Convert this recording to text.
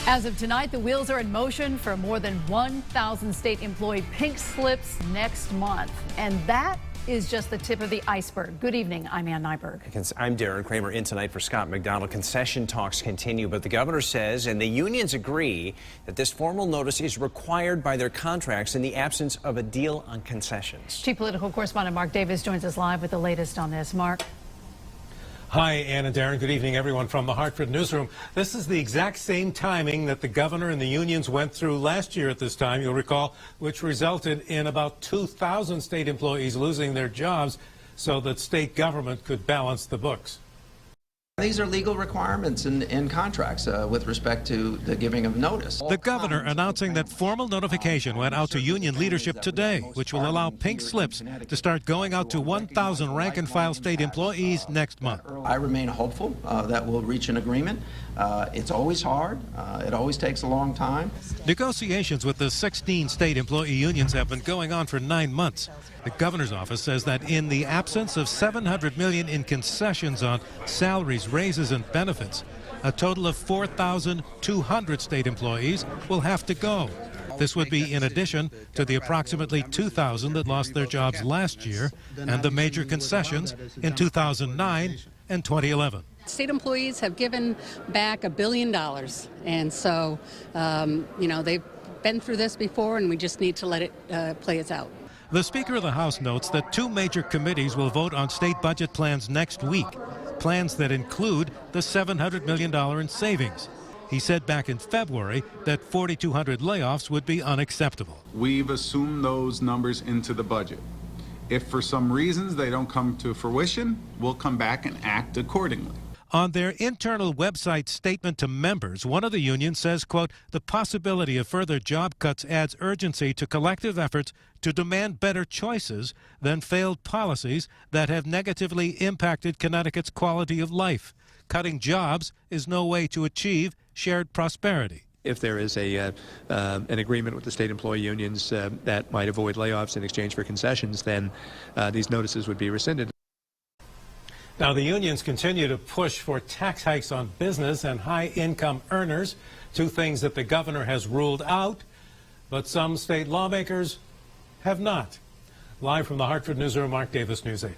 As of tonight, the wheels are in motion for more than 1,000 state employee pink slips next month. And that is just the tip of the iceberg. Good evening. I'm Ann Nyberg. I'm Darren Kramer in tonight for Scott McDonald. Concession talks continue, but the governor says and the unions agree that this formal notice is required by their contracts in the absence of a deal on concessions. Chief Political Correspondent Mark Davis joins us live with the latest on this. Mark. Hi, Ann and Darren. Good evening, everyone from the Hartford newsroom. This is the exact same timing that the governor and the unions went through last year at this time, you'll recall, which resulted in about 2,000 state employees losing their jobs so that state government could balance the books. These are legal requirements in contracts with respect to the giving of notice. The governor announcing that formal notification went out to union leadership today, which will allow pink slips to start going out to 1,000 rank-and-file state employees next month. I remain hopeful that we'll reach an agreement. It's always hard. It always takes a long time. Negotiations with the 16 state employee unions have been going on for 9 months. The governor's office says that in the absence of $700 million in concessions on salaries, raises, and benefits, a total of 4,200 state employees will have to go. This would be in addition to the approximately 2,000 that lost their jobs last year and the major concessions in 2009 and 2011. State employees have given back $1 billion, and so, they've been through this before, and we just need to let it play its out. The Speaker of the House notes that 2 major committees will vote on state budget plans next week, plans that include the $700 million in savings. He said back in February that 4,200 layoffs would be unacceptable. We've assumed those numbers into the budget. If for some reasons they don't come to fruition, we'll come back and act accordingly. On their internal website statement to members, one of the unions says, quote, the possibility of further job cuts adds urgency to collective efforts to demand better choices than failed policies that have negatively impacted Connecticut's quality of life. Cutting jobs is no way to achieve shared prosperity. If there is an agreement with the state employee unions that might avoid layoffs in exchange for concessions, then these notices would be rescinded. Now, the unions continue to push for tax hikes on business and high-income earners, 2 things that the governor has ruled out, but some state lawmakers have not. Live from the Hartford newsroom, Mark Davis, News 8.